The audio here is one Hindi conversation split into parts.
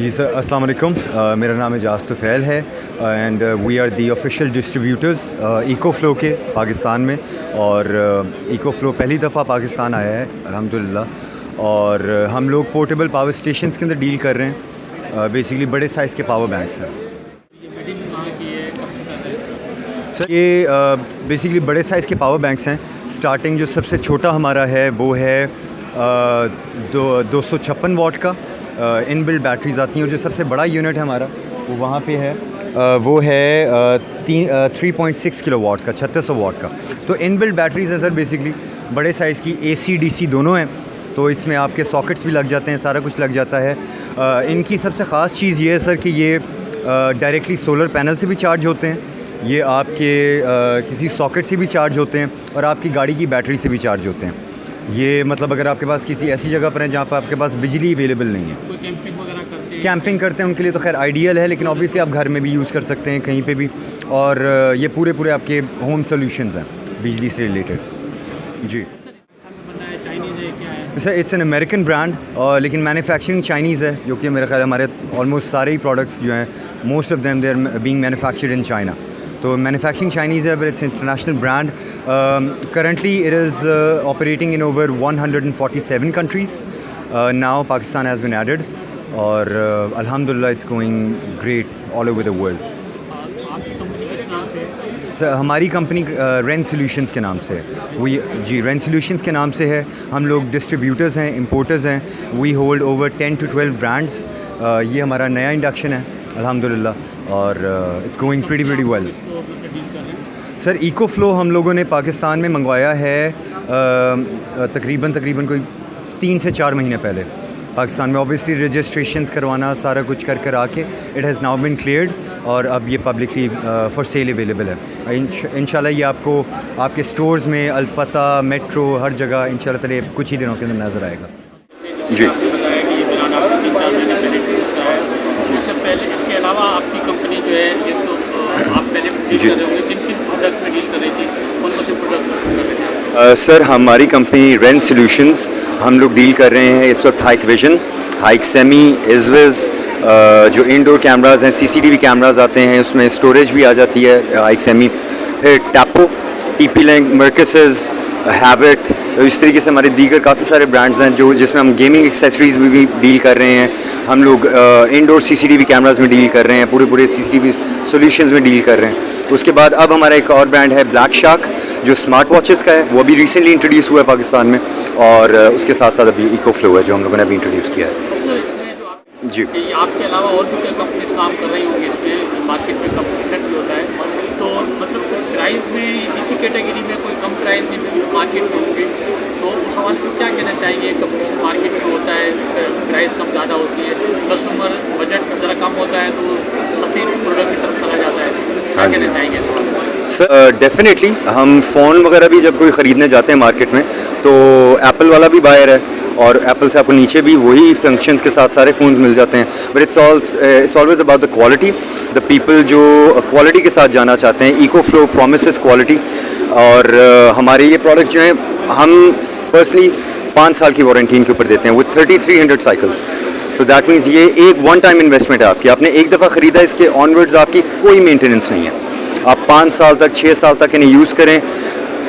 जी सर, अस्सलाम वालेकुम। मेरा नाम एजाज़ तुफ़ैल है and we are the official distributors EcoFlow के पाकिस्तान में। और इकोफ्लो पहली दफ़ा पाकिस्तान आया है अल्हम्दुलिल्लाह। और हम लोग पोर्टेबल पावर स्टेशंस के अंदर डील कर रहे हैं। बेसिकली बड़े साइज़ के पावर बैंक्स हैं सर। ये बेसिकली बड़े साइज़ के पावर बैंक्स हैं। स्टार्टिंग जो सबसे छोटा हमारा है वो है 256 वाट का। इनबिल्ट बैटरीज आती हैं। और जो सबसे बड़ा यूनिट है हमारा वो वहाँ पे है, वो है 3.6 किलो वाट्स का, 3600 वाट का। तो इनबिल्ट बैटरीज है सर। बेसिकली बड़े साइज़ की AC DC दोनों हैं। तो इसमें आपके सॉकेट्स भी लग जाते हैं, सारा कुछ लग जाता है। इनकी सबसे ख़ास चीज़ ये है सर कि ये डायरेक्टली सोलर पैनल से भी चार्ज होते हैं, ये आपके किसी सॉकेट से भी चार्ज होते हैं, और आपकी गाड़ी की बैटरी से भी चार्ज होते हैं। ये मतलब अगर आपके पास किसी ऐसी जगह पर है जहाँ पर आपके पास बिजली अवेलेबल नहीं है, कोई कैंपिंग वगैरह करते हैं, कैंपिंग करते हैं, उनके लिए तो खैर आइडियल है। लेकिन ऑब्वियसली आप घर में भी यूज़ कर सकते हैं, कहीं पे भी। और ये पूरे आपके होम सॉल्यूशंस हैं बिजली से रिलेटेड। जी चाइनीज़ है क्या है? Sir, it's an American brand, और लेकिन मैन्युफैक्चरिंग चाइनीज़ है, जो कि मेरा ख्याल है हमारे ऑलमोस्ट सारे ही प्रोडक्ट्स जो हैं, most of them they are being manufactured in China. तो मैन्युफैक्चरिंग चाइनीज़ है, but it's international brand. Currently it is operating in over 147 countries. Now Pakistan has been added, और अल्हम्दुलिल्लाह it's going great all over the world. आपकी कंपनी किस नाम से है? सर, हमारी कंपनी रेन सॉल्यूशंस के नाम से है। जी, रेन सॉल्यूशंस के नाम से है। हम लोग डिस्ट्रीब्यूटर्स हैं, इंपोर्टर्स हैं। We hold over 10 to 12 brands. ये हमारा नया इंडक्शन है अल्हम्दुलिल्लाह, और इट्स गोइंग प्रीटी वेल। इसको डील कर रहे हैं? सर, इकोफ्लो हम लोगों ने पाकिस्तान में मंगवाया है तकरीबन कोई 3 से 4 महीने पहले पाकिस्तान में। ऑब्वियसली रजिस्ट्रेशंस करवाना, सारा कुछ कर आके it has now been cleared, और अब ये पब्लिकली फॉर सेल अवेलेबल है। इंशाल्लाह ये आपको आपके स्टोर्स में, अलफता, मेट्रो, हर जगह इंशाल्लाह ताला कुछ ही दिनों के अंदर नज़र आएगा। जी, आपने बताया कि ये ब्रांड आपको 3-4 महीने पहले इंट्रोड्यूस करा है। इससे पहले, इसके अलावा आपकी कंपनी जो है, ये तो आप पहले डील कर रहे होंगे, किन प्रोडक्ट में डील कर रही थी, कौन से प्रोडक्ट कर रहे थे आप? सर, हमारी कंपनी रेन सॉल्यूशंस, हम लोग डील कर रहे हैं इस वक्त हाइक विजन, हाइक सेमी, इजविज़, जो इंडोर कैमराज़ हैं, CCTV कैमराज़ आते हैं, उसमें स्टोरेज भी आ जाती है हाइक सेमी। फिर टैपो, TP Link, मर्कसेस, हैविट, इस तरीके से हमारे दीगर काफ़ी सारे ब्रांड्स हैं जो जिसमें हम गेमिंग एक्सेसरीज़ में भी डील कर रहे हैं। हम लोग इंडोर CCTV कैमराज़ में डील कर रहे हैं, पूरे CCTV सॉल्यूशंस में डील कर रहे हैं। उसके बाद अब हमारा एक और ब्रांड है ब्लैक शार्क, जो स्मार्ट वॉचेस का है, वो अभी रिसेंटली इंट्रोड्यूस हुआ है पाकिस्तान में। और उसके साथ अभी इकोफ्लो है जो हम लोगों ने अभी इंट्रोड्यूस किया है। तो इसमें जो आप जी, आपके अलावा और भी कई कंपनीज काम कर रही होंगी, इसमें मार्केट में कंपटीशन भी होता है, तो मतलब प्राइस में इसी कैटेगरी में कोई कम प्राइस में भी मार्केट में होंगे, तो उस हवाले से क्या कहना चाहेंगे? कंपटीशन मार्केट में होता है, प्राइस कम ज़्यादा होती है, कस्टमर बजट ज़रा कम होता है तो सस्ती प्रोडक्ट की तरफ चला जाता है, क्या कहना चाहेंगे? सर, डेफिनेटली हम फ़ोन वगैरह भी जब कोई ख़रीदने जाते हैं मार्केट में, तो एप्पल वाला भी बायर है, और एप्पल से आपको नीचे भी वही फंक्शंस के साथ सारे फ़ोन्स मिल जाते हैं। But it's always about the quality, the people जो क्वालिटी के साथ जाना चाहते हैं। इकोफ्लो प्रोमिसेस क्वालिटी, और हमारे ये प्रोडक्ट जो हैं, हम पर्सनली 5 साल की वारंटी इनके ऊपर देते हैं विद 3300 साइकिल्स। तो दैट मीन्स ये एक वन टाइम इन्वेस्टमेंट है आपकी। आपने एक दफ़ा ख़रीदा, इसके ऑनवर्ड्स आपकी कोई मेंटेनेंस नहीं है। आप 5 साल तक, 6 साल तक इन्हें यूज़ करें।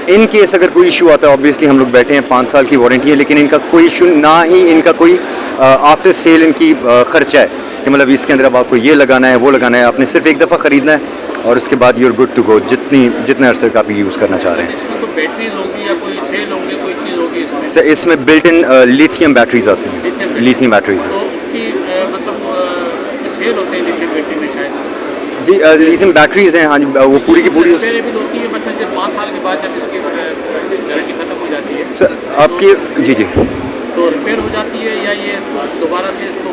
इन केस अगर कोई इशू आता है, ऑब्वियसली हम लोग बैठे हैं, 5 साल की वारंटी है, लेकिन इनका कोई इशू ना ही, इनका कोई आफ्टर सेल इनकी खर्चा है कि मतलब इसके अंदर अब आपको ये लगाना है, वो लगाना है। आपने सिर्फ एक दफ़ा ख़रीदना है, और उसके बाद you are good to go, जितने अरसे का आप यूज़ करना चाह रहे हैं। इसमें कोई बैटरीज होगी या कोई सेल होंगे, कोई चीज़ होगी इसमें? सर, इसमें बिल्ट इन लिथियम बैटरीज आती हैं, लिथियम बैटरीज। तो उसकी मतलब सेल होते हैं लिथियम बैटरी में शायद? जी, लिथियम बैटरीज हैं, हाँ जी, वो पूरी की पूरी। रिपेयर भी होती है, मतलब जब 5 साल के बाद जब इसकी गारंटी खत्म हो जाती है, सर आपकी, जी, तो रिपेयर हो जाती है, या ये दोबारा से इसको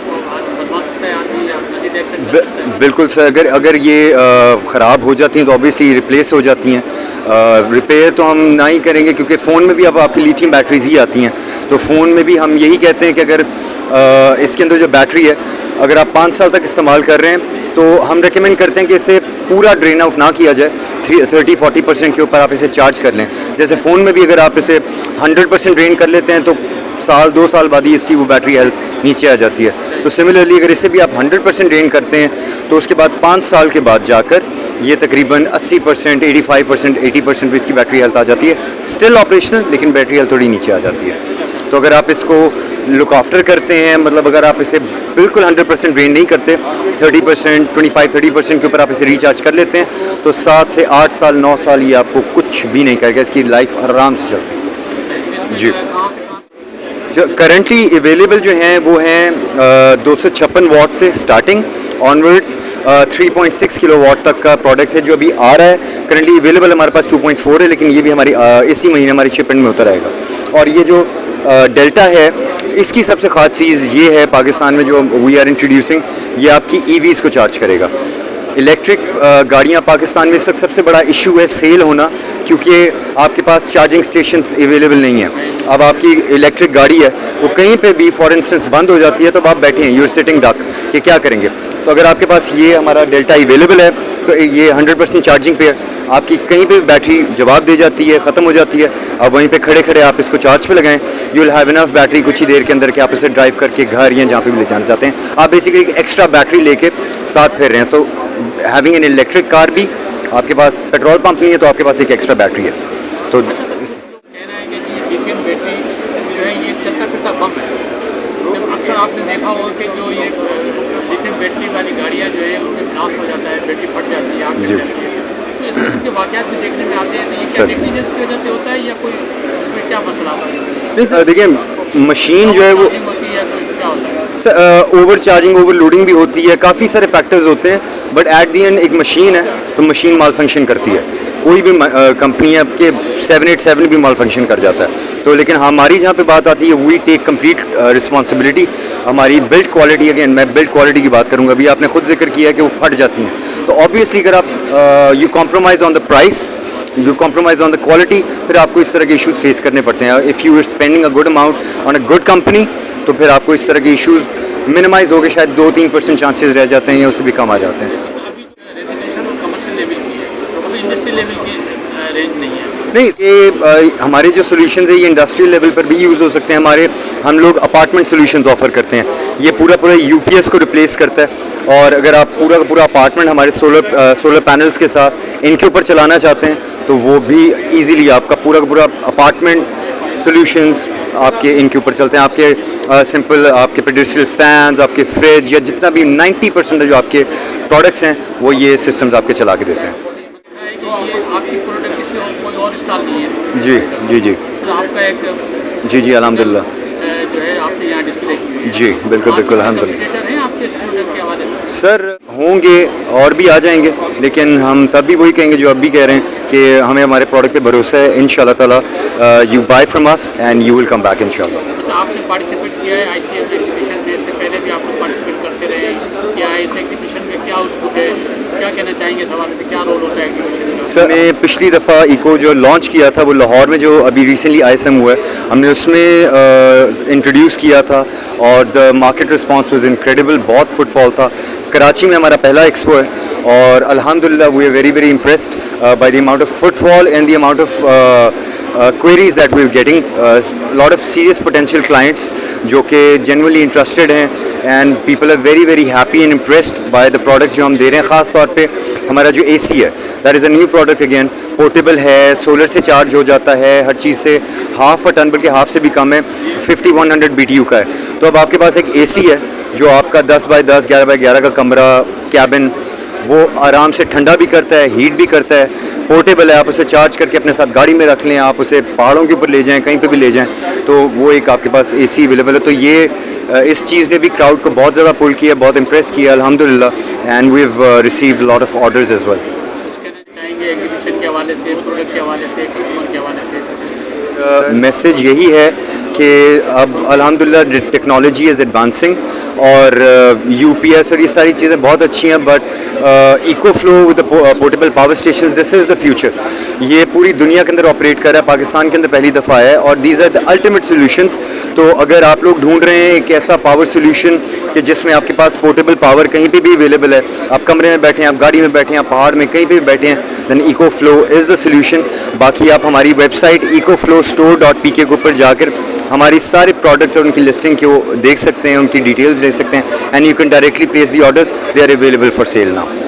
बनवा सकता है आदमी, या मजीद एक्शन कर सकता है? बिल्कुल सर, अगर ये ख़राब हो जाती हैं तो ऑब्वियसली रिप्लेस हो जाती हैं। रिपेयर तो हम ना ही करेंगे, क्योंकि फ़ोन में भी अब आपकी लिथियम बैटरीज ही आती हैं। तो फ़ोन में भी हम यही कहते हैं कि अगर इसके अंदर जो बैटरी है, अगर आप 5 साल तक इस्तेमाल कर रहे हैं, तो हम रेकमेंड करते हैं कि इसे पूरा ड्रेन आउट ना किया जाए, 30-40% के ऊपर आप इसे चार्ज कर लें। जैसे फ़ोन में भी अगर आप इसे 100% ड्रेन कर लेते हैं तो साल 2 साल बाद ही इसकी वो बैटरी हेल्थ नीचे आ जाती है। तो सिमिलरली अगर इसे भी आप 100% ड्रेन करते हैं तो उसके बाद 5 साल के बाद जाकर ये तकरीबन 80%, 85%, 80% भी इसकी बैटरी हेल्थ आ जाती है। स्टिल ऑपरेशनल, लेकिन बैटरी हेल्थ थोड़ी नीचे आ जाती है। तो अगर आप इसको लुक आफ्टर करते हैं, मतलब अगर आप इसे बिल्कुल 100% ड्रेन नहीं करते, 30%, 25-30% के ऊपर आप इसे रिचार्ज कर लेते हैं, तो 7 से 8 साल 9 साल ये आपको कुछ भी नहीं करेगा, इसकी लाइफ आराम से चलती है। जी, जो करेंटली अवेलेबल जो हैं वो हैं 256 वाट से स्टार्टिंग ऑनवर्ड्स 3.6 किलोवाट तक का प्रोडक्ट है जो अभी आ रहा है। करेंटली अवेलेबल हमारे पास 2.4 है, लेकिन ये भी हमारी इसी महीने हमारी शिपमेंट में होता रहेगा। और ये जो डेल्टा है, इसकी सबसे ख़ास चीज़ ये है पाकिस्तान में जो वी आर इंट्रोड्यूसिंग, ये आपकी ईवीज़ को चार्ज करेगा। इलेक्ट्रिक गाड़ियाँ पाकिस्तान में इस वक्त सबसे बड़ा इशू है सेल होना, क्योंकि आपके पास चार्जिंग स्टेशंस अवेलेबल नहीं है। अब आपकी इलेक्ट्रिक गाड़ी है, वो कहीं पे भी फॉर इंस्टेंस बंद हो जाती है तो आप बैठे हैं, यूर सिटिंग डक कि क्या करेंगे। तो अगर आपके पास ये हमारा डेल्टा अवेलेबल है तो ये 100% चार्जिंग पे है, आपकी कहीं पे बैटरी जवाब दे जाती है, ख़त्म हो जाती है। अब वहीं पे खड़े खड़े आप इसको चार्ज पे लगाएं, you will have enough battery कुछ ही देर के अंदर कि आप इसे ड्राइव करके घर या जहाँ पे भी ले जाना चाहते हैं, आप बेसिकली एक एक्स्ट्रा बैटरी लेके साथ फिर रहे हैं। तो हैविंग एन इलेक्ट्रिक कार भी, आपके पास पेट्रोल पंप नहीं है तो आपके पास एक एक्स्ट्रा बैटरी है। तो कहना है कि ये लिथियम बैटरी जो है ये चलता फिरता बम है। जब अक्सर आपने देखा होगा कि जो ये लिथियम बैटरी वाली गाड़ियाँ जो है उनमें ब्लास्ट हो जाता है, बैटरी फट जाती है, आग लग जाती है, तो इस किस्म के वाक़यात भी देखने में आते हैं। तो ये क्या नेग्लिजेंस की वजह से होता है या कोई इसमें क्या मसला होता है? नहीं सर, देखिए मशीन जो है वो होती है या कोई क्या होता है? ओवर चार्जिंग, ओवरलोडिंग भी होती है, काफ़ी सारे फैक्टर्स होते हैं, बट एट दी एंड एक मशीन है तो मशीन माल फंक्शन करती है। कोई भी कंपनी है आपके 787 भी माल फंक्शन कर जाता है। तो लेकिन हमारी जहाँ पे बात आती है, वी टेक कंप्लीट रिस्पॉन्सिबिलिटी। हमारी बिल्ड क्वालिटी, अगेन मैं बिल्ड क्वालिटी की बात करूँगा, अभी आपने खुद जिक्र किया कि वो फट जाती हैं, तो ऑब्वियसली अगर आप you compromise on the price, you compromise on the quality, फिर आपको इस तरह के इशूज़ फेस करने पड़ते हैं। If you are spending a good amount on a good company, तो फिर आपको इस तरह के इशूज़ मिनिमाइज़ हो गए, शायद 2-3% चांसेस रह जाते हैं या उससे भी कम आ जाते हैं। रेजिडेंशियल और कमर्शियल लेवल की है, तो इंडस्ट्री लेवल की रेंज नहीं है। नहीं, ये हमारे जो सॉल्यूशंस है ये इंडस्ट्रियल लेवल पर भी यूज़ हो सकते हैं। हम लोग अपार्टमेंट सॉल्यूशंस ऑफर करते हैं। ये पूरा यूपीएस को रिप्लेस करता है, और अगर आप पूरा का पूरा अपार्टमेंट हमारे सोलर पैनल्स के साथ इनके ऊपर चलाना चाहते हैं, तो वो भी इजीली आपका पूरा का पूरा अपार्टमेंट सॉल्यूशंस आपके इनके ऊपर चलते हैं। आपके सिंपल आपके पेडिस्ट्रियल फैंस, आपके फ्रिज, या जितना भी 90% जो आपके प्रोडक्ट्स हैं वो ये सिस्टम्स आपके चला के देते हैं। ये आपकी प्रोडक्ट किसी और कोई और स्टॉल नहीं है? जी जी जी तो आपका एक जी जी अल्हम्दुलिल्लाह। जो है आपने यहाँ डिस्प्ले की हुई है। जी बिल्कुल बिल्कुल अल्हम्दुलिल्लाह। कंपटीटर हैं आपके प्रोडक्ट के हवाले से? सर होंगे और भी आ जाएंगे, लेकिन हम तब भी वही कहेंगे जो अब भी कह रहे हैं कि हमें हमारे प्रोडक्ट पे भरोसा है। इंशाल्लाह ताला you buy from us and you will come back इंशाल्लाह। अच्छा, आपने पार्टिसिपेट किया है ICF एग्जीबिशन में, इससे पहले भी आप लोग पार्टिसिपेट करते रहे हैं क्या? इस एग्जीबिशन में क्या आउटपुट है, क्या कहना चाहेंगे इस हवाले से, क्या रोल होता है एग्जीबिशन का? सर ने पिछली दफ़ा इको जो लॉन्च किया था वो लाहौर में जो अभी रिसेंटली ISM हुआ है, हमने उसमें इंट्रोड्यूस किया था और the market response was incredible. बहुत फुटफॉल था। कराची में हमारा पहला एक्सपो है और अल्हम्दुलिल्लाह we are very very impressed by the amount of footfall and the amount of queries that we're getting, lot of serious potential clients जो कि genuinely interested हैं, and people are very very happy and impressed by the products जो हम दे रहे हैं। ख़ास तौर पे हमारा जो AC है, that is a new product again, portable है, सोलर से चार्ज हो जाता है, हर चीज़ से हाफ अ टन, बल्कि हाफ से भी कम है, 5100 BTU का है। तो अब आपके पास एक AC है जो आपका 10 बाय 10, 11 बाय 11 का कमरा, कैबिन, वो आराम से ठंडा भी करता है, हीट भी करता है, पोर्टेबल है। आप उसे चार्ज करके अपने साथ गाड़ी में रख लें, आप उसे पहाड़ों के ऊपर ले जाएं, कहीं पे भी ले जाएं, तो वो एक आपके पास AC अवेलेबल है। तो ये इस चीज़ ने भी क्राउड को बहुत ज़्यादा पुल किया, बहुत इम्प्रेस किया अल्हम्दुलिल्लाह, and we have received lot of orders as well. कुछ कहना चाहेंगे एग्जीबिशन के हवाले से, प्रोडक्ट के हवाले से, कस्टमर के हवाले से? मैसेज यही है कि अब अल्हम्दुलिल्लाह टेक्नोलॉजी इज़ एडवांसिंग और UPS और ये सारी चीज़ें बहुत अच्छी हैं, but eco flow with portable power station, this is the future. ये पूरी दुनिया के अंदर ऑपरेट कर रहा है, पाकिस्तान के अंदर पहली दफ़ा है, और these are the ultimate solutions. तो अगर आप लोग ढूंढ रहे हैं एक ऐसा पावर सोल्यूशन कि जिसमें आपके पास पोर्टेबल पावर कहीं पे भी अवेलेबल है, आप कमरे में बैठे हैं, आप गाड़ी में बैठे हैं, आप पहाड़ में कहीं पे भी बैठे हैं, then eco flow is the solution. बाकी आप हमारी वेबसाइट ecoflowstore.pk के ऊपर जाकर हमारी सारे प्रोडक्ट और उनकी लिस्टिंग को देख सकते हैं, उनकी डिटेल्स ले सकते हैं, and you can directly place the orders, they are available for sale now.